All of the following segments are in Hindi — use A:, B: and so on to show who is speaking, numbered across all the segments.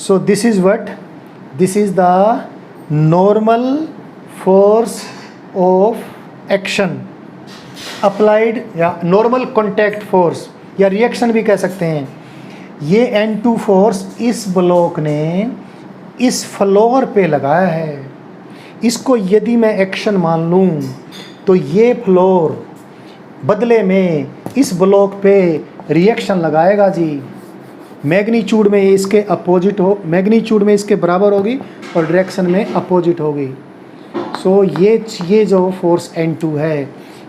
A: So this is what? This is the normal force of action applied या normal contact force या रिएक्शन भी कह सकते हैं। ये N2 फोर्स इस ब्लॉक ने इस फ्लोर पे लगाया है। इसको यदि मैं एक्शन मान लूँ तो ये फ्लोर बदले में इस ब्लॉक पे रिएक्शन लगाएगा जी। मैग्नीट्यूड में इसके अपोजिट हो, मैग्नीट्यूड में इसके बराबर होगी और डायरेक्शन में अपोजिट होगी। सो ये जो फोर्स N2 है,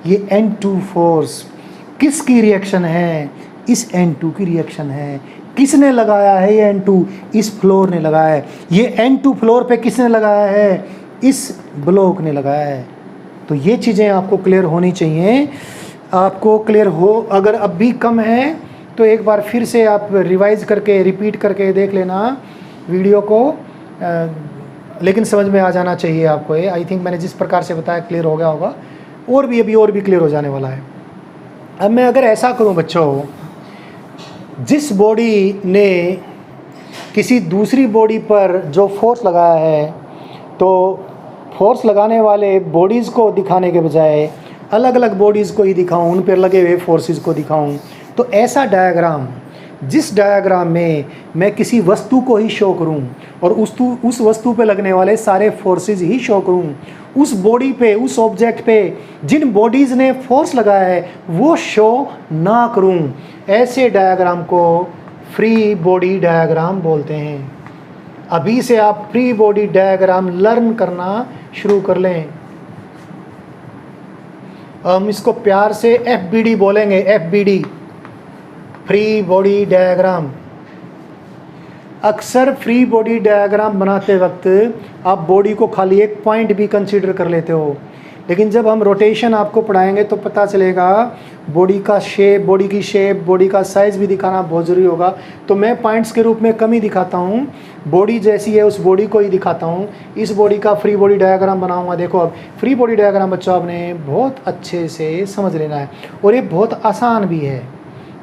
A: ये N2 फोर्स किसकी रिएक्शन है? इस N2 की रिएक्शन है। किसने लगाया है ये N2? इस फ्लोर ने लगाया है। ये N2 फ्लोर पे किसने लगाया है? इस ब्लॉक ने लगाया है। तो ये चीज़ें आपको क्लियर होनी चाहिए। आपको क्लियर हो, अगर अब भी कम है तो एक बार फिर से आप रिवाइज करके रिपीट करके देख लेना वीडियो को, लेकिन समझ में आ जाना चाहिए आपको ये। आई थिंक मैंने जिस प्रकार से बताया क्लियर हो गया होगा, और भी अभी और भी क्लियर हो जाने वाला है। अब मैं अगर ऐसा करूं बच्चों, जिस बॉडी ने किसी दूसरी बॉडी पर जो फोर्स लगाया है, तो फोर्स लगाने वाले बॉडीज़ को दिखाने के बजाय अलग अलग बॉडीज़ को ही दिखाऊं, उन पर लगे हुए फोर्सेस को दिखाऊं, तो ऐसा डायग्राम, जिस डायग्राम में मैं किसी वस्तु को ही शो करूं और उस वस्तु पे लगने वाले सारे फोर्सेस ही शो करूं, उस बॉडी पे, उस ऑब्जेक्ट पे जिन बॉडीज़ ने फोर्स लगाया है वो शो ना करूं, ऐसे डायग्राम को फ्री बॉडी डायग्राम बोलते हैं। अभी से आप फ्री बॉडी डायग्राम लर्न करना शुरू कर लें। हम इसको प्यार से FBD बोलेंगे, FBD, फ्री बॉडी डायग्राम। अक्सर फ्री बॉडी डायग्राम बनाते वक्त आप बॉडी को खाली एक पॉइंट भी कंसीडर कर लेते हो, लेकिन जब हम रोटेशन आपको पढ़ाएंगे तो पता चलेगा बॉडी का शेप, बॉडी की शेप, बॉडी का साइज़ भी दिखाना बहुत ज़रूरी होगा। तो मैं पॉइंट्स के रूप में कम ही दिखाता हूँ, बॉडी जैसी है उस बॉडी को ही दिखाता हूँ। इस बॉडी का फ्री बॉडी डायग्राम बनाऊँगा। देखो अब फ्री बॉडी डायग्राम बच्चों आपने बहुत अच्छे से समझ लेना है, और ये बहुत आसान भी है।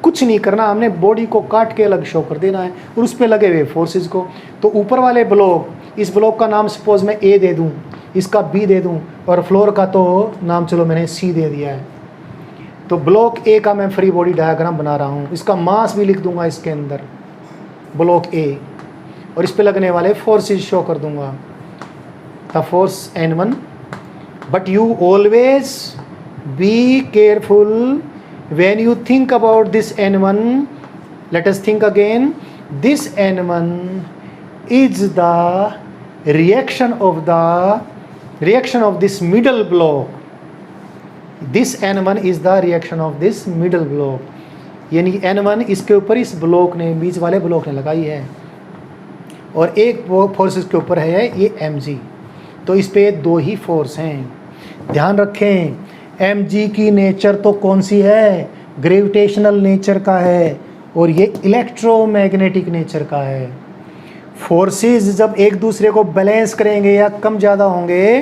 A: कुछ नहीं करना, हमने बॉडी को काट के अलग शो कर देना है और उस पर लगे हुए फोर्सेस को। तो ऊपर वाले ब्लॉक, इस ब्लॉक का नाम सपोज मैं A दे दूं, इसका B दे दूं, और फ्लोर का तो नाम चलो मैंने C दे दिया है। तो ब्लॉक A का मैं फ्री बॉडी डायग्राम बना रहा हूँ। इसका मास भी लिख दूंगा इसके अंदर, ब्लॉक A, और इस पे लगने वाले फोर्सेस शो कर दूंगा। The force N1, but you always be careful when you think about this N1. Let us think again. This N1 is the reaction of this middle block. This N1 is the reaction of this middle block. यानी N1 इसके ऊपर इस ब्लॉक ने, बीच वाले ब्लॉक ने लगाई है, और एक फोर्स इसके ऊपर है ये mg। तो इस पे दो ही फोर्स हैं। ध्यान रखें, mg की नेचर तो कौन सी है? ग्रेविटेशनल नेचर का है, और ये इलेक्ट्रोमैग्नेटिक नेचर का है। फोर्सेस जब एक दूसरे को बैलेंस करेंगे या कम ज़्यादा होंगे,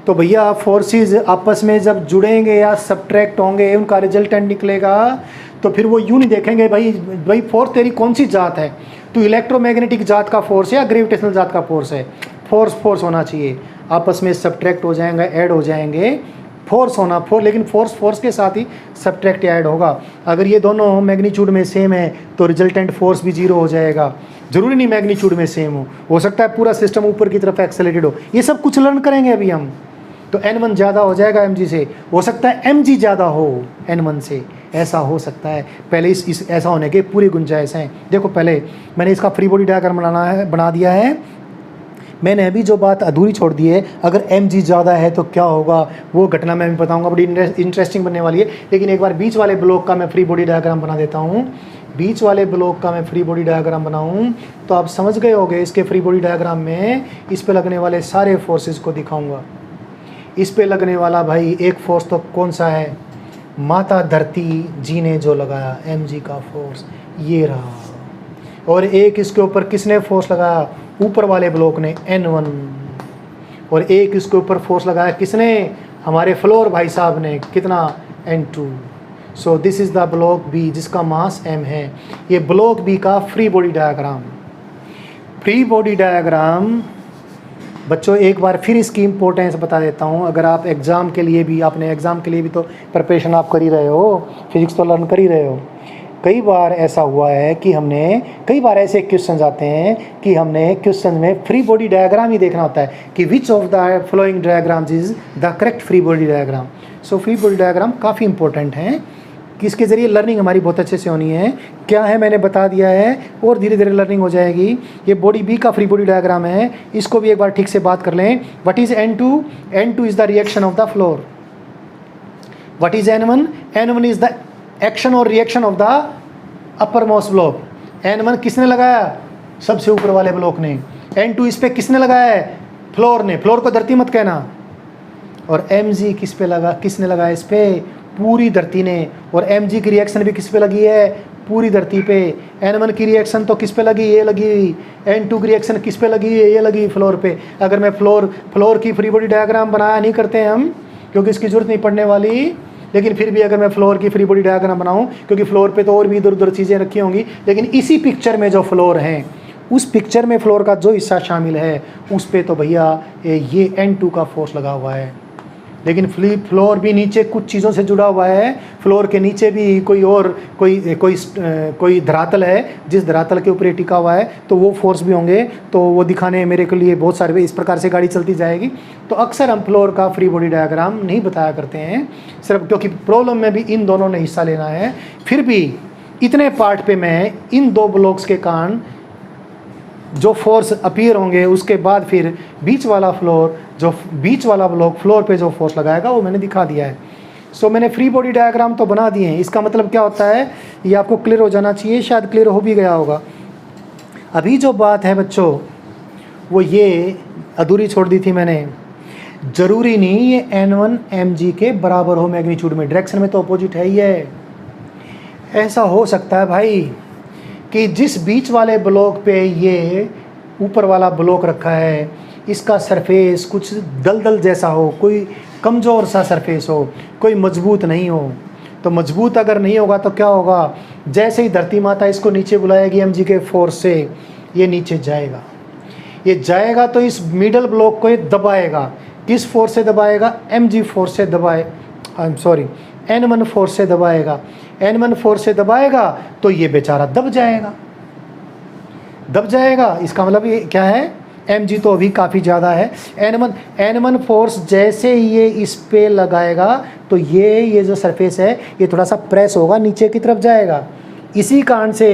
A: तो भैया फोर्सेस आपस में जब जुड़ेंगे या सब्ट्रैक्ट होंगे, उनका रिजल्टेंट निकलेगा। तो फिर वो यूँ नहीं देखेंगे भाई फोर्स तेरी कौन सी जात है, तो इलेक्ट्रोमैग्नेटिक जात का फोर्स है या ग्रेविटेशनल जात का फोर्स है। फोर्स होना चाहिए, आपस में सब्ट्रैक्ट हो जाएंगे, ऐड हो जाएंगे, फोर्स होना लेकिन फोर्स के साथ ही सब्ट्रैक्ट ऐड होगा। अगर ये दोनों मैग्नीट्यूड में सेम है तो रिजल्टेंट फोर्स भी जीरो हो जाएगा। जरूरी नहीं मैग्नीट्यूड में सेम हो सकता है पूरा सिस्टम ऊपर की तरफ एक्सेलरेटेड हो। ये सब कुछ लर्न करेंगे अभी हम। तो N1 ज़्यादा हो जाएगा mg से, हो सकता है mg ज़्यादा हो N1 से, ऐसा हो सकता है। पहले इस ऐसा होने के पूरी गुंजाइश हैं। देखो पहले मैंने इसका फ्री बॉडी डायग्राम बना दिया है। मैंने अभी जो बात अधूरी छोड़ दी है, अगर mg ज़्यादा है तो क्या होगा, वो घटना मैं भी बताऊंगा, बड़ी इंटरेस्टिंग बनने वाली है। लेकिन एक बार बीच वाले ब्लॉक का मैं फ्री बॉडी डायग्राम बना देता हूँ। बीच वाले ब्लॉक का मैं फ्री बॉडी डायग्राम बनाऊँ तो आप समझ गए होंगे। इसके फ्री बॉडी डायग्राम में इस पे लगने वाले सारे फोर्सेस को दिखाऊंगा। इस पे लगने वाला भाई एक फोर्स तो कौन सा है, माता धरती जी ने जो लगाया mg का फोर्स ये रहा, और एक इसके ऊपर किसने फोर्स लगाया, ऊपर वाले ब्लॉक ने N1, और एक इसके ऊपर फोर्स लगाया किसने, हमारे फ्लोर भाई साहब ने, कितना, N2। So this is the block B जिसका मास m है। ये ब्लॉक B का free body diagram. Free body diagram बच्चों एक बार फिर इसकी इम्पोर्टेंस बता देता हूँ। अगर आप एग्ज़ाम के लिए भी तो प्रिपरेशन आप कर ही रहे हो, फिजिक्स तो लर्न कर ही रहे हो। कई बार ऐसा हुआ है कि कई बार ऐसे क्वेश्चन आते हैं कि हमने क्वेश्चन में फ्री बॉडी डायग्राम ही देखना होता है कि which of the following diagrams is the correct free body diagram. So free body diagram काफ़ी इंपॉर्टेंट हैं कि इसके ज़रिए लर्निंग हमारी बहुत अच्छे से होनी है। क्या है मैंने बता दिया है और धीरे धीरे लर्निंग हो जाएगी। ये बॉडी बी का फ्री बॉडी डायग्राम है, इसको भी एक बार ठीक से बात कर लें। What is N2? N2 is the reaction of the floor. What is N1? N1 is the action और reaction of the upper most block. N1 किसने लगाया? सबसे ऊपर वाले ब्लॉक ने। N2 इस पे किसने लगाया है? फ्लोर ने। फ्लोर को धरती मत कहना। और Mg किसने लगाया इस पे? पूरी धरती ने। और Mg की रिएक्शन भी किस पे लगी है? पूरी धरती पे। N1 की रिएक्शन तो किस पे लगी? ये लगी। N2 की रिएक्शन किस पे लगी है? ये लगी फ्लोर पे। अगर मैं फ्लोर की फ्री बॉडी डायग्राम बनाया नहीं करते हैं हम, क्योंकि इसकी जरूरत नहीं पड़ने वाली, लेकिन फिर भी अगर मैं फ्लोर की फ्री बॉडी डायग्राम बनाऊं, क्योंकि फ्लोर पे तो और भी इधर उधर चीज़ें रखी होंगी, लेकिन इसी पिक्चर में जो फ्लोर है, उस पिक्चर में फ्लोर का जो हिस्सा शामिल है उस पे तो भैया ये N2 का फोर्स लगा हुआ है। लेकिन फ्लोर भी नीचे कुछ चीज़ों से जुड़ा हुआ है। फ्लोर के नीचे भी कोई धरातल है, जिस धरातल के ऊपर ये टिका हुआ है, तो वो फोर्स भी होंगे। तो वो दिखाने मेरे के लिए बहुत सारे इस प्रकार से गाड़ी चलती जाएगी। तो अक्सर हम फ्लोर का फ्री बॉडी डायग्राम नहीं बताया करते हैं, सिर्फ क्योंकि प्रॉब्लम में भी इन दोनों ने हिस्सा लेना है। फिर भी इतने पार्ट पे मैं इन दो ब्लॉक्स के कारण जो फोर्स अपीयर होंगे, उसके बाद फिर बीच वाला ब्लॉक फ्लोर पे जो फोर्स लगाएगा वो मैंने दिखा दिया है। सो मैंने फ्री बॉडी डायग्राम तो बना दिए हैं। इसका मतलब क्या होता है ये आपको क्लियर हो जाना चाहिए, शायद क्लियर हो भी गया होगा। अभी जो बात है बच्चों वो ये अधूरी छोड़ दी थी मैंने। ज़रूरी नहीं ये N1 Mg के बराबर हो मैग्नीट्यूड में, डायरेक्शन में तो अपोजिट है ही है। ऐसा हो सकता है भाई कि जिस बीच वाले ब्लॉक पे ये ऊपर वाला ब्लॉक रखा है, इसका सरफेस कुछ दलदल जैसा हो, कोई कमज़ोर सा सरफेस हो, कोई मजबूत नहीं हो। तो मजबूत अगर नहीं होगा तो क्या होगा? जैसे ही धरती माता इसको नीचे बुलाएगी Mg के फोर्स से, ये नीचे जाएगा। ये जाएगा तो इस मिडल ब्लॉक को ये दबाएगा। किस फोर्स से दबाएगा? Mg फोर्स से N1 फोर्स से दबाएगा। N1 फोर्स से दबाएगा तो ये बेचारा दब जाएगा। इसका मतलब ये क्या है? Mg तो अभी काफ़ी ज़्यादा है। N1 फोर्स जैसे ही ये इस पे लगाएगा तो ये जो सरफेस है ये थोड़ा सा प्रेस होगा, नीचे की तरफ जाएगा। इसी कारण से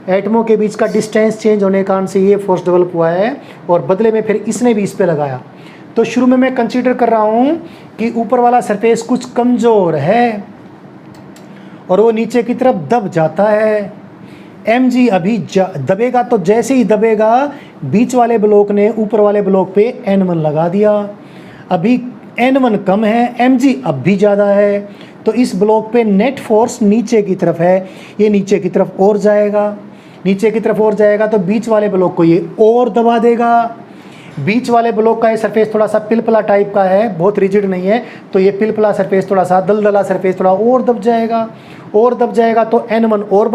A: एटमों के बीच का डिस्टेंस चेंज होने के कारण से ये फोर्स डेवलप हुआ है, और बदले में फिर इसने भी इस पे लगाया। तो शुरू में मैं कंसीडर कर रहा हूँ कि ऊपर वाला सरफेस कुछ कमज़ोर है और वो नीचे की तरफ दब जाता है। Mg अभी दबेगा, तो जैसे ही दबेगा बीच वाले ब्लॉक ने ऊपर वाले ब्लॉक पे N1 लगा दिया। अभी N1 कम है, Mg अब भी ज़्यादा है, तो इस ब्लॉक पे नेट फोर्स नीचे की तरफ है। ये नीचे की तरफ और जाएगा तो बीच वाले ब्लॉक को ये और दबा देगा। बीच वाले ब्लॉक का ये सरफेस थोड़ा सा पिलपला टाइप का है, बहुत रिजिड नहीं है, तो ये पिलपला सरफेस थोड़ा सा दलदला सरफेस थोड़ा और दब जाएगा तो N1 और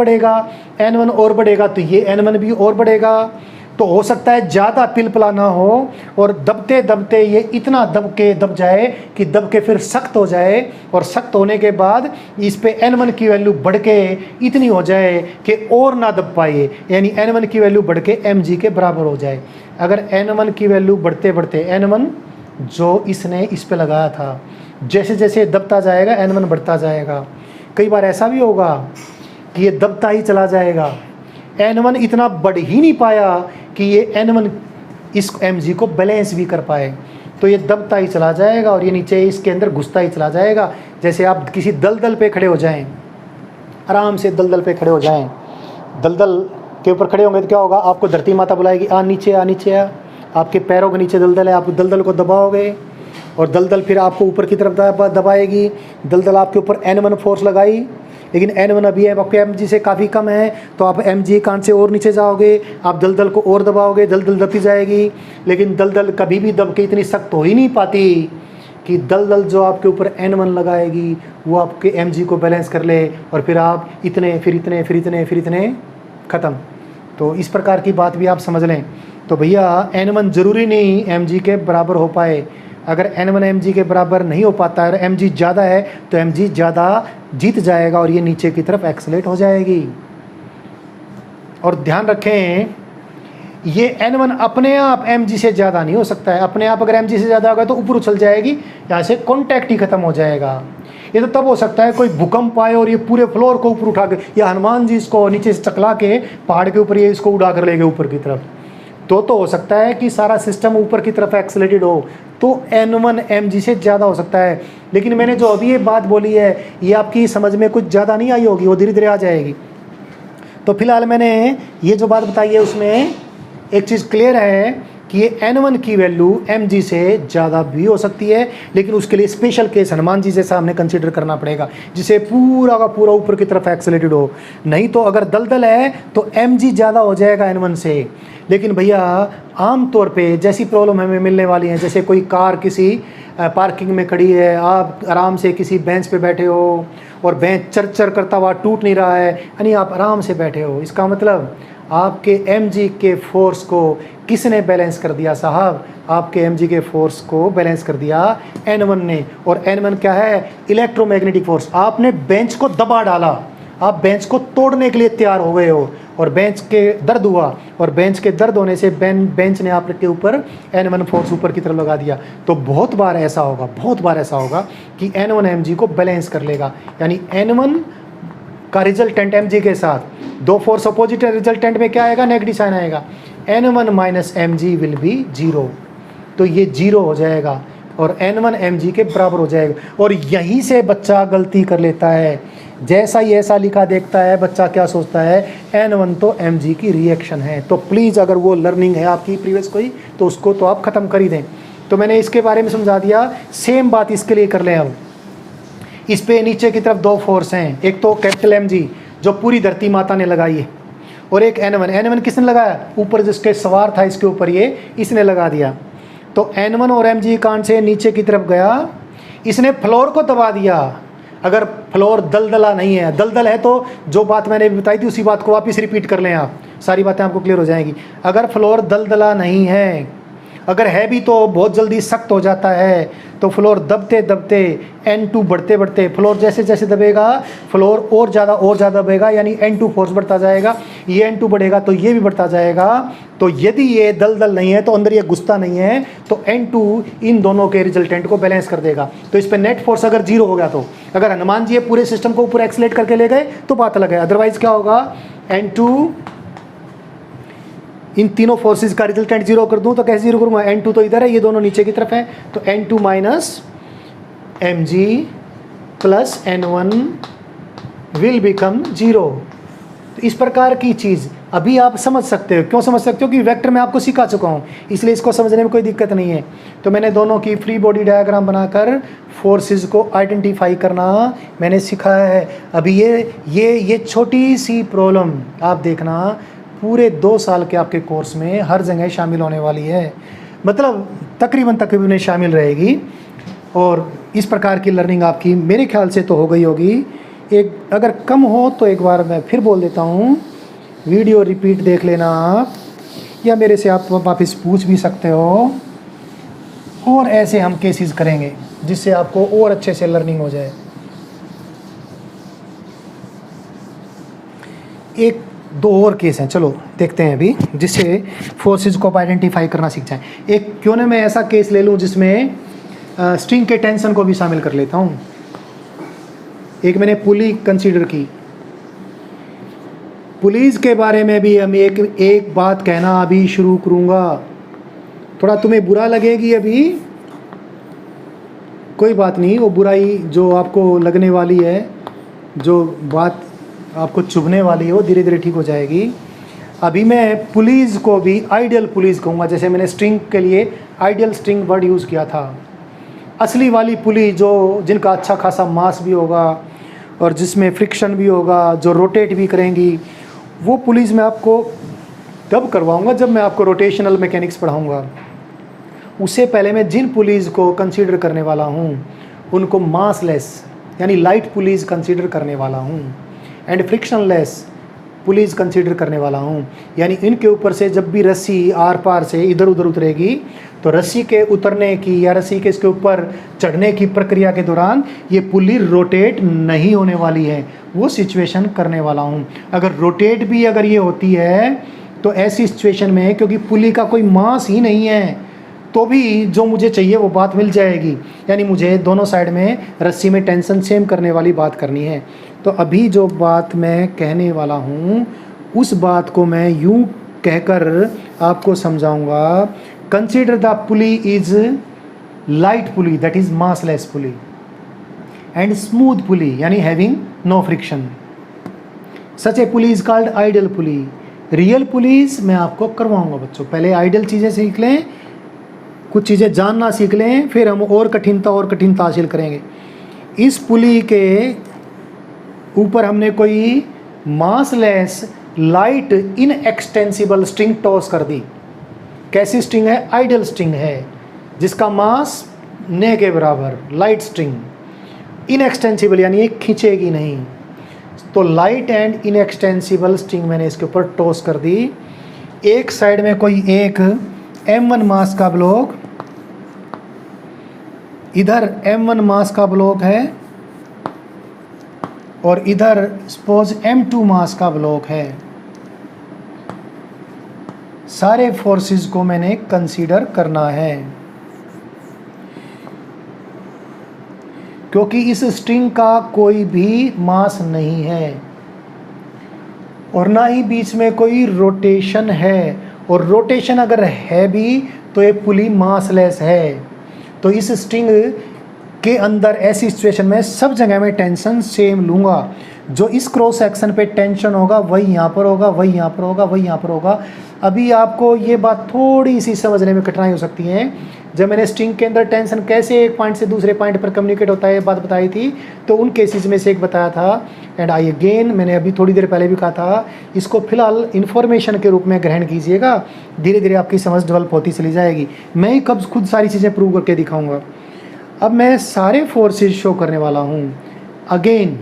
A: बढ़ेगा तो ये N1 भी और बढ़ेगा। तो हो सकता है ज़्यादा पिलपला ना हो और दबते दबते ये इतना दब जाए कि दब के फिर सख्त हो जाए, और सख्त होने के बाद इस पे N1 की वैल्यू बढ़ के इतनी हो जाए कि और ना दब पाए, यानी N1 की वैल्यू बढ़ के Mg के बराबर हो जाए। अगर N1 की वैल्यू बढ़ते N1 जो इसने इस पे लगाया था, जैसे जैसे दबता जाएगा N1 बढ़ता जाएगा। कई बार ऐसा भी होगा कि ये दबता ही चला जाएगा, N1 इतना बढ़ ही नहीं पाया कि ये N1 इस Mg को बैलेंस भी कर पाए, तो ये दबता ही चला जाएगा और ये नीचे इसके अंदर घुसता ही चला जाएगा। जैसे आप किसी दलदल पे खड़े हो जाएं, आराम से दलदल पे खड़े हो जाएं, दलदल के ऊपर खड़े होंगे तो क्या होगा? आपको धरती माता बुलाएगी, आ नीचे आ। आपके पैरों के नीचे दलदल है, आप दलदल को दबाओगे और दलदल फिर आपको ऊपर की तरफ दबाएगी। दलदल आपके ऊपर N1 फोर्स लगाई, लेकिन N1 अभी आपके Mg से काफ़ी कम है, तो आप Mg कान से और नीचे जाओगे, आप दलदल को और दबाओगे, दलदल दबती जाएगी। लेकिन दलदल कभी भी दब के इतनी सख्त हो ही नहीं पाती कि दलदल जो आपके ऊपर N1 लगाएगी वो आपके Mg को बैलेंस कर ले, और फिर आप इतने ख़त्म। तो इस प्रकार की बात भी आप समझ लें। तो भैया n1 ज़रूरी नहीं mg के बराबर हो पाए। अगर n1 mg के बराबर नहीं हो पाता है, mg ज़्यादा है तो mg ज़्यादा जीत जाएगा और ये नीचे की तरफ एक्सेलेरेट हो जाएगी। और ध्यान रखें, ये n1 अपने आप mg से ज़्यादा नहीं हो सकता है। अपने आप अगर mg से ज़्यादा होगा तो ऊपर उछल जाएगी, यहाँ से कॉन्टैक्ट ही ख़त्म हो जाएगा। ये तो तब हो सकता है कोई भूकंप आए और ये पूरे फ्लोर को ऊपर उठा के, या हनुमान जी इसको नीचे से चकला के पहाड़ के ऊपर ये इसको उड़ा कर ले गए ऊपर की तरफ, तो हो सकता है कि सारा सिस्टम ऊपर की तरफ एक्सेलेरेटेड हो, तो n1 mg से ज़्यादा हो सकता है। लेकिन मैंने जो अभी ये बात बोली है ये आपकी समझ में कुछ ज़्यादा नहीं आई होगी, वो धीरे धीरे आ जाएगी। तो फिलहाल मैंने ये जो बात बताई है उसमें एक चीज़ क्लियर है कि ये n1 की वैल्यू mg से ज़्यादा भी हो सकती है, लेकिन उसके लिए स्पेशल केस हनुमान जी जैसा हमने कंसीडर करना पड़ेगा, जिसे पूरा का पूरा ऊपर की तरफ एक्सेलेरेटेड हो। नहीं तो अगर दलदल है तो mg ज़्यादा हो जाएगा n1 से। लेकिन भैया आम तौर पे जैसी प्रॉब्लम हमें मिलने वाली है, जैसे कोई कार किसी पार्किंग में खड़ी है, आप आराम से किसी बेंच पे बैठे हो और बेंच चर चर करता हुआ टूट नहीं रहा है, यानी आप आराम से बैठे हो, इसका मतलब आपके mg के फोर्स को किसने बैलेंस कर दिया साहब? आपके mg के फोर्स को बैलेंस कर दिया n1 ने। और n1 क्या है? Electromagnetic force. आपने बेंच को दबा डाला, आप बेंच को तोड़ने के लिए तैयार हो गए हो और बेंच के दर्द हुआ, और बेंच के दर्द होने से बेंच ने आपके ऊपर n1 फोर्स ऊपर की तरफ लगा दिया। तो बहुत बार ऐसा होगा कि n1 mg को बैलेंस कर लेगा, यानी n1 का रिजल्टेंट mg के साथ, दो फोर्स अपोजिट रिजल्टेंट में क्या आएगा? नेगेटिव साइन आएगा। n1 minus mg will be 0, तो ये 0 हो जाएगा और n1 mg के बराबर हो जाएगा। और यहीं से बच्चा गलती कर लेता है, जैसा ही ऐसा लिखा देखता है बच्चा क्या सोचता है? n1 तो mg की रिएक्शन है। तो प्लीज़ अगर वो लर्निंग है आपकी प्रीवियस कोई, तो उसको तो आप ख़त्म कर ही दें। तो मैंने इसके बारे में समझा दिया, सेम बात इसके लिए कर लें। अब इस पे नीचे की तरफ दो फोर्स हैं, एक तो कैपिटल mg जो पूरी धरती माता ने लगाई है, और एक n1 किसने लगाया? ऊपर जिसके सवार था इसके ऊपर ये इसने लगा दिया। तो n1 और mg कांड से नीचे की तरफ गया, इसने फ्लोर को दबा दिया। अगर फ्लोर दलदला नहीं है, दलदल है तो जो बात मैंने बताई थी उसी बात को वापस रिपीट कर लें आप, सारी बातें आपको क्लियर हो जाएंगी। अगर फ्लोर दलदला नहीं है, अगर है भी तो बहुत जल्दी सख्त हो जाता है, तो फ्लोर दबते दबते n2 बढ़ते बढ़ते, फ्लोर जैसे जैसे दबेगा फ्लोर और ज़्यादा दबेगा, यानी n2 फोर्स बढ़ता जाएगा। ये n2 बढ़ेगा तो ये भी बढ़ता जाएगा। तो यदि ये दलदल नहीं है तो अंदर ये घुसता नहीं है, तो n2 इन दोनों के रिजल्टेंट को बैलेंस कर देगा। तो इस पर नेट फोर्स अगर 0 हो गया, तो अगर हनुमान जी पूरे सिस्टम को ऊपर एक्सलेट करके ले गए तो बात अलग है। अदरवाइज क्या होगा? n2 इन तीनों फोर्सेस का रिजल्टेंट 0 कर दूं तो कैसे 0 करूंगा? n2 तो इधर है, ये दोनों नीचे की तरफ है, तो n2 minus mg plus n1 will become 0। तो इस प्रकार की चीज़ अभी आप समझ सकते हो। क्यों समझ सकते हो? कि वेक्टर मैं आपको सिखा चुका हूँ, इसलिए इसको समझने में कोई दिक्कत नहीं है। तो मैंने दोनों की फ्री बॉडी डायग्राम बनाकर फोर्सेस को आइडेंटिफाई करना मैंने सिखाया है। अभी ये छोटी सी प्रॉब्लम आप देखना पूरे 2 साल के आपके कोर्स में हर जगह शामिल होने वाली है, मतलब तकरीबन शामिल रहेगी। और इस प्रकार की लर्निंग आपकी मेरे ख्याल से तो हो गई होगी। एक अगर कम हो तो एक बार मैं फिर बोल देता हूँ, वीडियो रिपीट देख लेना आप, या मेरे से आप वापस पूछ भी सकते हो। और ऐसे हम केसेस करेंगे जिससे आपको और अच्छे से लर्निंग हो जाए। एक 2 और केस हैं, चलो देखते हैं अभी, जिससे फोर्सेस को आइडेंटिफाई करना सीख जाएं। एक क्यों ना मैं ऐसा केस ले लूं जिसमें स्ट्रिंग के टेंशन को भी शामिल कर लेता हूं। एक मैंने पुली कंसीडर की। पुलिस के बारे में भी हम एक बात कहना अभी शुरू करूंगा, थोड़ा तुम्हें बुरा लगेगी अभी, कोई बात नहीं, वो बुराई जो आपको लगने वाली है, जो बात आपको चुभने वाली है, वो धीरे धीरे ठीक हो जाएगी। अभी मैं पुलिस को भी आइडियल पुलिस कहूँगा, जैसे मैंने स्ट्रिंग के लिए आइडियल स्ट्रिंग वर्ड यूज़ किया था। असली वाली पुली जो जिनका अच्छा खासा मास भी होगा और जिसमें फ्रिक्शन भी होगा, जो रोटेट भी करेंगी, वो पुलिस मैं आपको तब करवाऊँगा जब मैं आपको रोटेशनल मैकेनिक्स पढ़ाऊँगा। उससे पहले मैं जिन पुलिस को कंसीडर करने वाला हूँ उनको मासलेस यानी लाइट पुलिस कंसीडर करने वाला हूँ, एंड फ्रिक्शनलेस पुलिस कंसीडर करने वाला हूँ। यानी इनके ऊपर से जब भी रस्सी आर पार से इधर उधर उतरेगी तो रस्सी के उतरने की या रस्सी के इसके ऊपर चढ़ने की प्रक्रिया के दौरान ये पुली रोटेट नहीं होने वाली है, वो सिचुएशन करने वाला हूँ। अगर रोटेट भी अगर ये होती है तो ऐसी सिचुएशन में, क्योंकि पुली का कोई मास ही नहीं है, तो भी जो मुझे चाहिए वो बात मिल जाएगी। यानी मुझे दोनों साइड में रस्सी में टेंशन सेम करने वाली बात करनी है। तो अभी जो बात मैं कहने वाला हूँ उस बात को मैं यूँ कहकर आपको समझाऊंगा। Consider the pulley is light pulley, that is massless pulley, and smooth pulley यानी having no friction. Such a pulley is called ideal pulley. Real pulleys मैं आपको करवाऊंगा बच्चों। पहले आइडियल चीज़ें सीख लें, कुछ चीज़ें जानना सीख लें, फिर हम और कठिनता हासिल करेंगे। इस पुली के ऊपर हमने कोई massless light inextensible string toss कर दी। कैसी स्ट्रिंग है? आइडियल स्ट्रिंग है जिसका मास ने के बराबर, लाइट स्ट्रिंग, इनएक्सटेंसिबल यानी ये खींचेगी नहीं। तो लाइट एंड इनएक्सटेंसिबल स्ट्रिंग मैंने इसके ऊपर टॉस कर दी। एक साइड में कोई एक M1 मास का ब्लॉक, इधर M1 मास का ब्लॉक है और इधर सपोज M2 मास का ब्लॉक है। सारे फोर्सेस को मैंने कंसीडर करना है, क्योंकि इस स्ट्रिंग का कोई भी मास नहीं है और ना ही बीच में कोई रोटेशन है, और रोटेशन अगर है भी तो ये पुली मासलेस है। तो इस स्ट्रिंग के अंदर ऐसी सिचुएशन में सब जगह में टेंशन सेम लूँगा। जो इस क्रॉस सेक्शन पे टेंशन होगा वही यहाँ पर होगा, वही यहाँ पर होगा, वही यहाँ पर होगा। अभी आपको ये बात थोड़ी सी समझने में कठिनाई हो सकती है। जब मैंने स्ट्रिंग के अंदर टेंशन कैसे एक पॉइंट से दूसरे पॉइंट पर कम्युनिकेट होता है ये बात बताई थी, तो उन केसेस में से एक बताया था। एंड आई अगेन, मैंने अभी थोड़ी देर पहले भी कहा था, इसको फिलहाल इन्फॉर्मेशन के रूप में ग्रहण कीजिएगा, धीरे धीरे आपकी समझ डेवलप होती चली जाएगी। मैं ही कब खुद सारी चीज़ें प्रूव करके दिखाऊंगा। अब मैं सारे फोर्सेस शो करने वाला हूँ। Again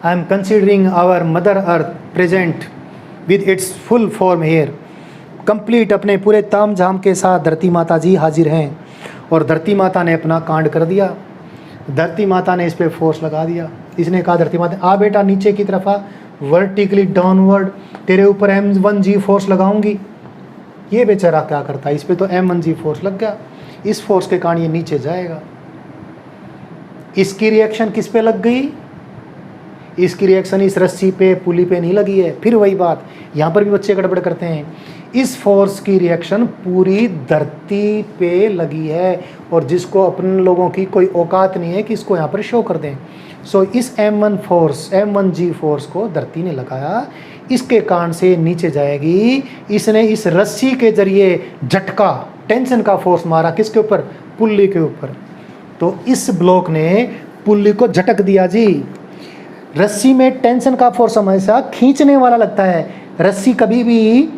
A: I am considering our mother earth present with its full form here, complete अपने पूरे ताम झाम के साथ धरती माता जी हाजिर हैं। और धरती माता ने अपना कांड कर दिया। धरती माता ने इस पर फोर्स लगा दिया। इसने कहा धरती माता आ बेटा नीचे की तरफ आ, वर्टिकली डाउनवर्ड तेरे ऊपर M1G फोर्स लगाऊंगी। ये बेचारा क्या करता है, इस पर तो M1G फोर्स लग गया। इस फोर्स के कारण ये नीचे जाएगा। इसकी रिएक्शन किस पे लग गई? इसकी रिएक्शन इस रस्सी पे, पुली पे नहीं लगी है। फिर वही बात, यहाँ पर भी बच्चे गड़बड़ करते हैं। इस फोर्स की रिएक्शन पूरी धरती पे लगी है और जिसको अपन लोगों की कोई औकात नहीं है कि इसको यहाँ पर शो कर दें। सो इस M1G फोर्स को धरती ने लगाया, इसके कारण से नीचे जाएगी। इसने इस रस्सी के जरिए झटका, टेंशन का फोर्स मारा किसके ऊपर? पुल्ली के ऊपर। तो इस ब्लॉक ने पुल्ली को झटक दिया जी। रस्सी में टेंशन का फोर्स हमेशा खींचने वाला लगता है। रस्सी कभी भी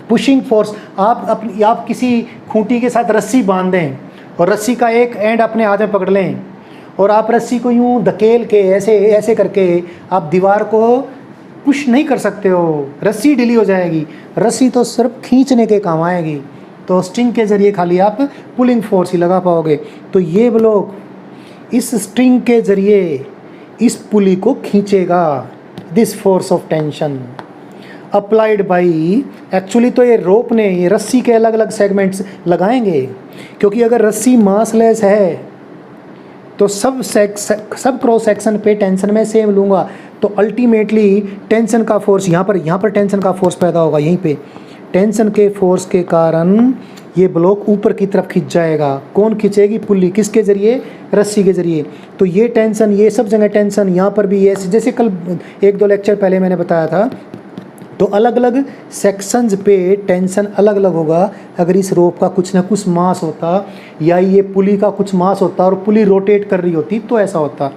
A: पुशिंग फोर्स, आप किसी खूंटी के साथ रस्सी बांध दें और रस्सी का एक एंड अपने हाथ में पकड़ लें और आप रस्सी को यूं धकेल के ऐसे करके आप दीवार को पुश नहीं कर सकते हो, रस्सी ढीली हो जाएगी। रस्सी तो सिर्फ खींचने के काम आएगी। तो स्ट्रिंग के जरिए खाली आप पुलिंग फोर्स ही लगा पाओगे। तो ये ब्लॉक इस स्ट्रिंग के जरिए इस पुली को खींचेगा। This force of tension applied by, actually तो ये रोप ने ये रस्सी के अलग अलग सेगमेंट्स लगाएंगे, क्योंकि अगर रस्सी मासलेस है तो सब क्रॉस सेक्शन पे टेंशन में सेम लूँगा। तो अल्टीमेटली टेंशन का फोर्स यहाँ पर टेंशन का फोर्स पैदा होगा। यहीं पे टेंशन के फोर्स के कारण ये ब्लॉक ऊपर की तरफ खिंच जाएगा। कौन खींचेगी? पुल्ली। किसके जरिए? रस्सी के जरिए। तो ये टेंशन, ये सब जगह टेंशन, यहाँ पर भी ये, जैसे कल 1-2 लेक्चर पहले मैंने बताया था, तो अलग अलग सेक्शंस पे टेंशन अलग अलग होगा। अगर इस रोप का कुछ ना कुछ मास होता या ये पुली का कुछ मास होता और पुली रोटेट कर रही होती तो ऐसा होता।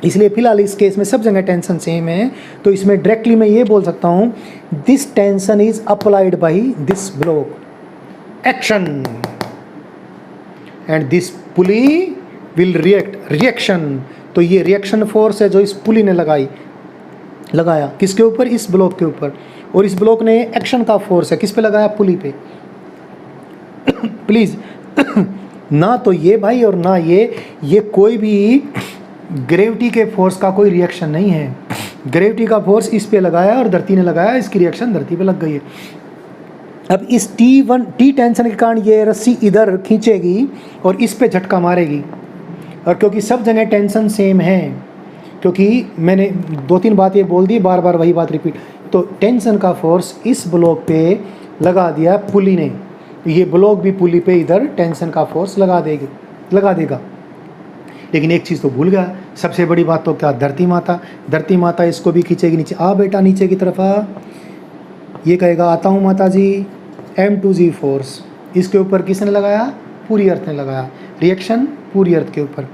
A: इसलिए फिलहाल इस केस में सब जगह टेंशन सेम है। तो इसमें डायरेक्टली मैं ये बोल सकता हूँ, this tension is applied by this block, action, and this pulley will react, reaction. तो ये रिएक्शन फोर्स है जो इस पुली ने लगाई। लगाया, किसके ऊपर, इस ब्लॉक के ऊपर, और इस ब्लॉक ने एक्शन का फोर्स है किस पे लगाया, पुली पे। प्लीज़ ना तो ये भाई और ना ये कोई भी ग्रेविटी के फोर्स का कोई रिएक्शन नहीं है। ग्रेविटी का फोर्स इस पे लगाया और धरती ने लगाया, इसकी रिएक्शन धरती पे लग गई है। अब इस टी टेंशन के कारण ये रस्सी इधर खींचेगी और इस पे झटका मारेगी, और क्योंकि सब जगह टेंशन सेम है, क्योंकि मैंने 2-3 बात ये बोल दी, बार बार वही बात रिपीट, तो टेंशन का फोर्स इस ब्लॉक पे लगा दिया पुली ने, ये ब्लॉक भी पुली पे इधर टेंशन का फोर्स लगा देगा। लेकिन एक चीज़ तो भूल गया, सबसे बड़ी बात तो क्या, धरती माता इसको भी खींचेगी नीचे। आ बेटा नीचे की तरफ आ, ये कहेगा आता हूँ माता जी। M2G फोर्स इसके ऊपर किसने लगाया, पूरी अर्थ ने लगाया, रिएक्शन पूरी अर्थ के ऊपर।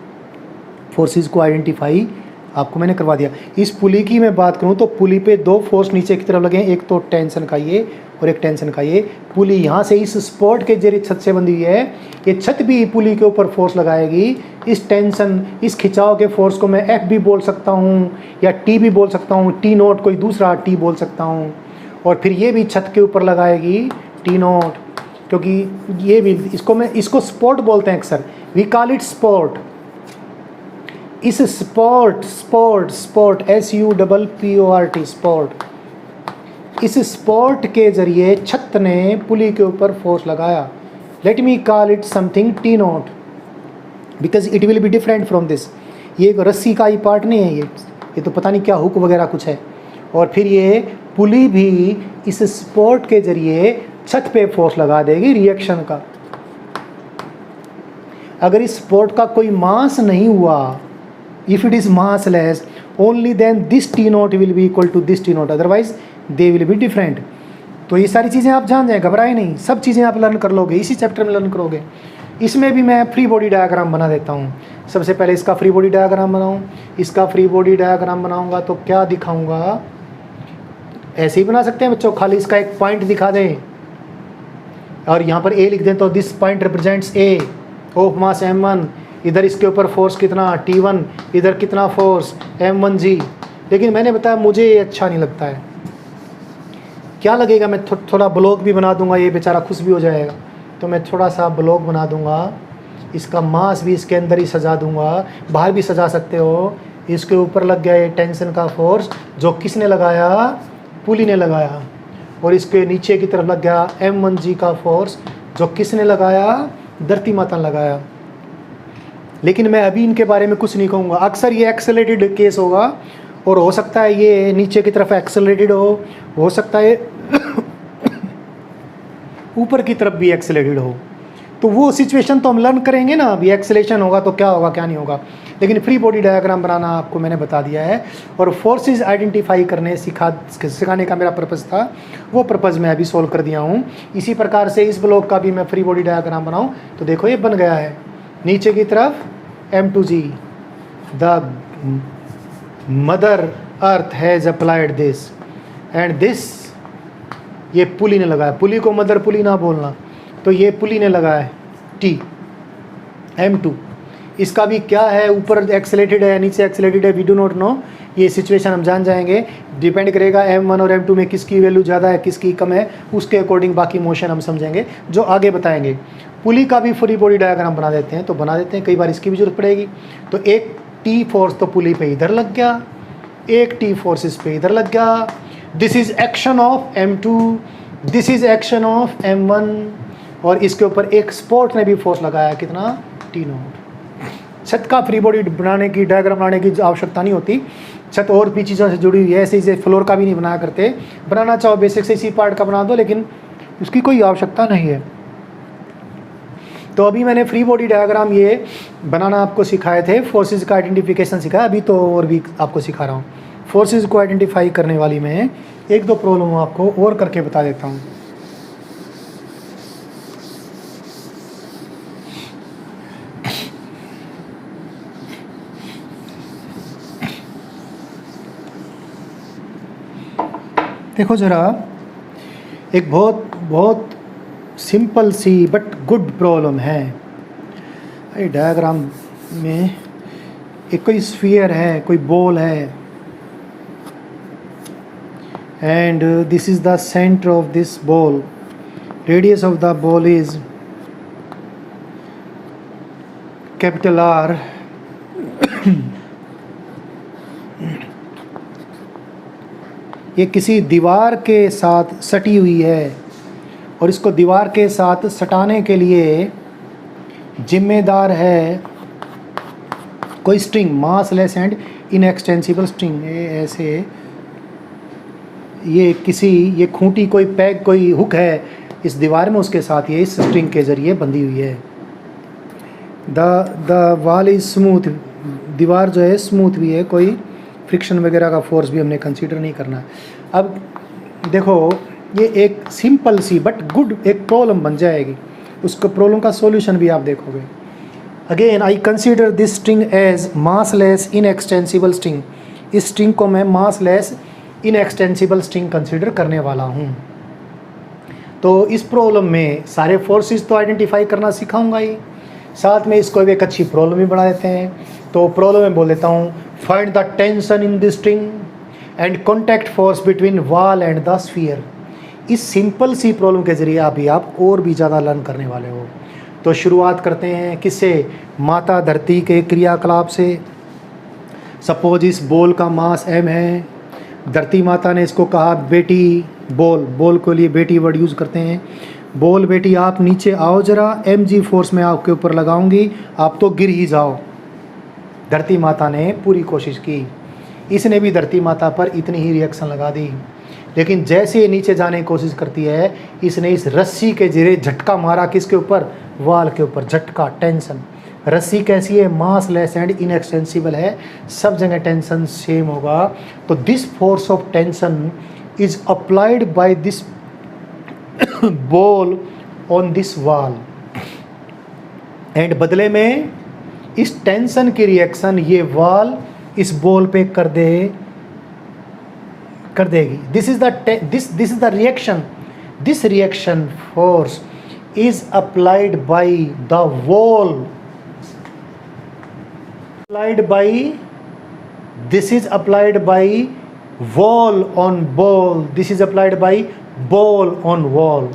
A: फोर्सेस को आइडेंटिफाई आपको मैंने करवा दिया। इस पुली की मैं बात करूं तो पुली पे 2 फोर्स नीचे की तरफ लगे हैं, एक तो टेंशन का ये और एक टेंशन का ये। पुली यहाँ से इस स्पॉट के जरिए छत से बंधी हुई है, ये छत भी पुली के ऊपर फोर्स लगाएगी। इस टेंशन, इस खिंचाव के फोर्स को मैं F भी बोल सकता हूँ या T भी बोल सकता हूँ, T0 कोई दूसरा T बोल सकता हूँ। और फिर ये भी छत के ऊपर लगाएगी T0, क्योंकि ये भी इसको स्पॉट बोलते हैं अक्सर, वी कॉल इट स्पॉट। इस स्पॉट SUPPORT स्पॉट, इस स्पॉट के जरिए छत ने पुली के ऊपर फोर्स लगाया। Let me call it something T0 because it will be different from this. ये एक रस्सी का ही पार्ट नहीं है, ये तो पता नहीं क्या हुक वगैरह कुछ है। और फिर ये पुली भी इस स्पॉट के जरिए छत पे फोर्स लगा देगी रिएक्शन का। अगर इस स्पॉट का कोई मास नहीं हुआ, if it is massless, only then this T0 will be equal to this T0, otherwise they will be different। तो ये सारी चीज़ें आप जान जाएं, घबराए नहीं, सब चीज़ें आप लर्न कर लोगे, इसी चैप्टर में लर्न करोगे। इसमें भी मैं फ्री बॉडी डायग्राम बना देता हूँ। सबसे पहले इसका फ्री बॉडी डायग्राम बनाऊँ। इसका फ्री बॉडी डायग्राम बनाऊँगा तो क्या दिखाऊँगा, ऐसे ही बना सकते हैं बच्चों, खाली इसका एक पॉइंट दिखा दें और यहाँ पर A लिख दें तो this point represents A of mass M1। इधर इसके ऊपर फोर्स कितना T1, इधर कितना फोर्स M1G। लेकिन मैंने बताया मुझे ये अच्छा नहीं लगता है। क्या लगेगा, मैं थोड़ा ब्लॉक भी बना दूंगा, ये बेचारा खुश भी हो जाएगा। तो मैं थोड़ा सा ब्लॉक बना दूंगा, इसका मास भी इसके अंदर ही सजा दूंगा, बाहर भी सजा सकते हो। इसके ऊपर लग गया ये टेंशन का फोर्स, जो किसने लगाया, पुली ने लगाया। और इसके नीचे की तरफ लग गया M1G का फोर्स, जो किसने लगाया, धरती माता ने लगाया। लेकिन मैं अभी इनके बारे में कुछ नहीं कहूँगा। अक्सर ये एक्सेलरेटेड केस होगा और हो सकता है ये नीचे की तरफ एक्सेलरेटेड हो सकता है ऊपर की तरफ भी एक्सेलरेटेड हो। तो वो सिचुएशन तो हम लर्न करेंगे ना, अभी एक्सेलेशन होगा तो क्या होगा क्या नहीं होगा। लेकिन फ्री बॉडी डायग्राम बनाना आपको मैंने बता दिया है, और फोर्सेस आइडेंटिफाई करने सिखाने का मेरा पर्पज़ था, वो पर्पज़ मैं अभी सोल्व कर दिया हूँ। इसी प्रकार से इस ब्लॉक का भी मैं फ्री बॉडी डायग्राम बनाऊँ तो देखो ये बन गया है। नीचे की तरफ M2G, the mother earth has applied this and this, ये पुली ने लगाया। पुली को मदर पुली ना बोलना, तो ये पुली ने लगाया है T M2। इसका भी क्या है, ऊपर एक्सेलेटेड है नीचे एक्सेलेटेड है, वी डू नॉट नो। ये सिचुएशन हम जान जाएंगे, डिपेंड करेगा M1 और M2 में किसकी वैल्यू ज़्यादा है किसकी कम है, उसके अकॉर्डिंग बाकी मोशन हम समझेंगे जो आगे बताएंगे। पुली का भी फ्री बॉडी डायग्राम बना देते हैं, तो बना देते हैं, कई बार इसकी भी जरूरत पड़ेगी। तो एक T फोर्स तो पुली पे इधर लग गया, एक T फोर्स इस पे इधर लग गया। This is action of M2, this is action of M1, और इसके ऊपर एक स्पॉट ने भी फोर्स लगाया, कितना, T0। छत का फ्री बॉडी बनाने की, डायग्राम बनाने की आवश्यकता नहीं होती, छत और भी चीज़ों से जुड़ी हुई है। ऐसे ही फ्लोर का भी नहीं बनाया करते, बनाना चाहो बेसिक से इसी पार्ट का बना दो, लेकिन उसकी कोई आवश्यकता नहीं है। तो अभी मैंने फ्री बॉडी डायग्राम ये बनाना आपको सिखाए थे, फोर्सेस का आइडेंटिफिकेशन सिखाया, अभी तो और भी आपको सिखा रहा हूँ। फोर्सेस को आइडेंटिफाई करने वाली में एक दो प्रॉब्लम आपको और करके बता देता हूँ। देखो ज़रा, एक बहुत सिंपल सी बट गुड प्रॉब्लम है। ये डायग्राम में एक कोई स्फीयर है, कोई बॉल है, and this is the center of this ball. Radius of the ball is capital R. ये किसी दीवार के साथ सटी हुई है और इसको दीवार के साथ सटाने के लिए जिम्मेदार है कोई string, massless and inextensible string. ऐसे ये खूंटी, कोई पैग, कोई हुक है इस दीवार में, उसके साथ ये इस स्ट्रिंग के ज़रिए बंधी हुई है। द वॉल इज़ स्मूथ, दीवार जो है स्मूथ भी है, कोई फ्रिक्शन वगैरह का फोर्स भी हमने कंसीडर नहीं करना। अब देखो ये एक सिंपल सी बट गुड एक प्रॉब्लम बन जाएगी, उसको प्रॉब्लम का सॉल्यूशन भी आप देखोगे। Again I consider this string as massless inextensible string. इस स्ट्रिंग को मैं मासलेस इनएक्सटेंसिबल स्ट्रिंग कंसीडर करने वाला हूँ। तो इस प्रॉब्लम में सारे फोर्सेस तो आइडेंटिफाई करना सिखाऊंगा ही, साथ में इसको एक अच्छी प्रॉब्लम भी बना देते हैं। तो प्रॉब्लम में बोल देता हूँ, find the tension in this string and contact force between wall and the sphere. इस सिंपल सी प्रॉब्लम के ज़रिए आप और भी ज़्यादा लर्न करने वाले हो। तो शुरुआत करते हैं किससे, माता धरती के क्रियाकलाप से। सपोज इस बॉल का मास m है, धरती माता ने इसको कहा बेटी, बॉल को लिए बेटी वर्ड यूज़ करते हैं। बोल बेटी आप नीचे आओ ज़रा, mg फोर्स में आपके ऊपर लगाऊंगी, आप तो गिर ही जाओ। धरती माता ने पूरी कोशिश की, इसने भी धरती माता पर इतनी ही रिएक्शन लगा दी, लेकिन जैसे ये नीचे जाने की कोशिश करती है, इसने इस रस्सी के जरिए झटका मारा, किसके ऊपर, वाल के ऊपर, झटका, टेंशन। रस्सी कैसी है, मास लेस एंड इनएक्सटेंसिबल है, सब जगह टेंशन सेम होगा। तो this force of tension is applied by this ball on this wall, and बदले में इस टेंशन की रिएक्शन ये वॉल इस बॉल पे कर देगी। This is the reaction, this reaction force is applied by the wall, this is applied by wall on ball, this is applied by ball on wall.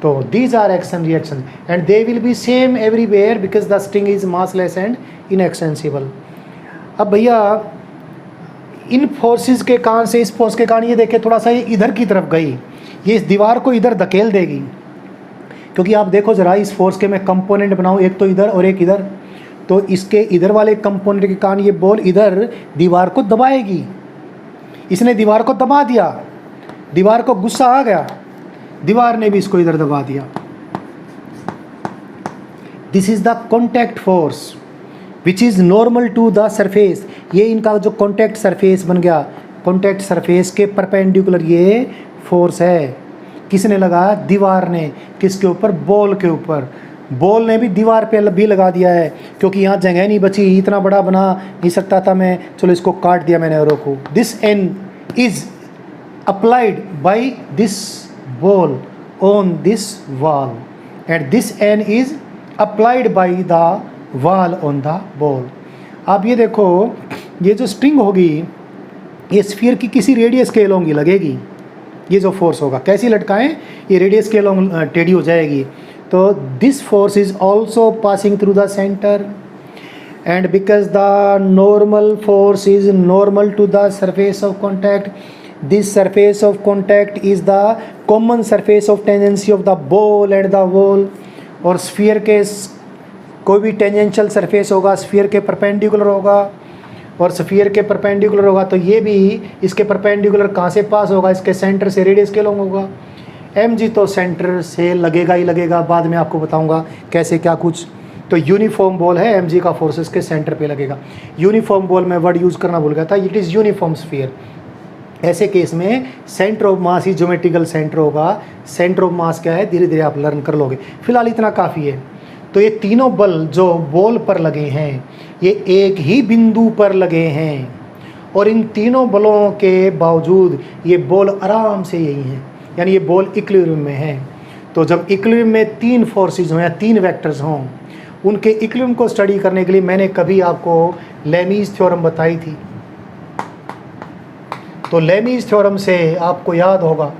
A: So these are action reactions and they will be same everywhere because the string is massless and inextensible. अब भैया इन फोर्सेस के कारण से, इस फोर्स के कारण ये देखिए थोड़ा सा ये इधर की तरफ गई, ये इस दीवार को इधर धकेल देगी, क्योंकि आप देखो ज़रा इस फोर्स के मैं कंपोनेंट बनाऊँ, एक तो इधर और एक इधर, तो इसके इधर वाले कंपोनेंट के कारण ये बॉल इधर दीवार को दबाएगी। इसने दीवार को दबा दिया, दीवार को गुस्सा आ गया, दीवार ने भी इसको इधर दबा दिया। This is the contact force which is normal to the surface. ये इनका जो कॉन्टैक्ट सरफेस बन गया, कॉन्टैक्ट सरफेस के परपेंडिकुलर ये फोर्स है। किसने लगाया, दीवार ने, किसके ऊपर, बॉल के ऊपर। बॉल ने भी दीवार पे भी लगा दिया है, क्योंकि यहाँ जगह नहीं बची, इतना बड़ा बना नहीं सकता था मैं, चलो इसको काट दिया मैंने एरो को। This N is applied by this ball on this wall and this N is applied by the wall on the ball. आप ये देखो, ये जो स्ट्रिंग होगी ये स्फीयर की किसी रेडियस के अलोंग लगेगी। ये जो फोर्स होगा, कैसी लटकाएं, ये रेडियस के अलोंग टेढ़ी हो जाएगी। तो this force is also passing through the centre and because the normal force is normal to the surface of contact, this surface of contact is the common surface of tangency of the ball and the wall. और स्फीयर के कोई भी टेंजेंशियल सरफेस होगा स्फीयर के परपेंडिकुलर होगा, और स्फीयर के परपेंडिकुलर होगा तो ये भी इसके परपेंडिकुलर कहाँ से पास होगा, इसके सेंटर से रेडियस के लॉन्ग होगा। mg तो सेंटर से लगेगा ही लगेगा, बाद में आपको बताऊंगा कैसे क्या कुछ। तो यूनिफॉर्म बॉल है, mg का फोर्सेस के सेंटर पे लगेगा। यूनिफॉर्म बॉल में वर्ड यूज़ करना भूल गया था, इट इज़ यूनिफॉर्म स्फीयर। ऐसे केस में centre of mass he geometrical centre होगा। सेंटर ऑफ मास क्या है, धीरे धीरे आप लर्न कर लोगे, फिलहाल इतना काफ़ी है। तो ये तीनों बल जो बॉल पर लगे हैं ये एक ही बिंदु पर लगे हैं, और इन तीनों बलों के बावजूद ये बॉल आराम से यही है, यानी ये बॉल इक्विलिब्रियम में है। तो जब इक्विलिब्रियम में तीन फोर्सेस हों या तीन वेक्टर्स हों, उनके इक्विलिब्रियम को स्टडी करने के लिए मैंने कभी आपको लेमीज थ्योरम बताई थी। तो लेमीज थ्योरम से आपको याद होगा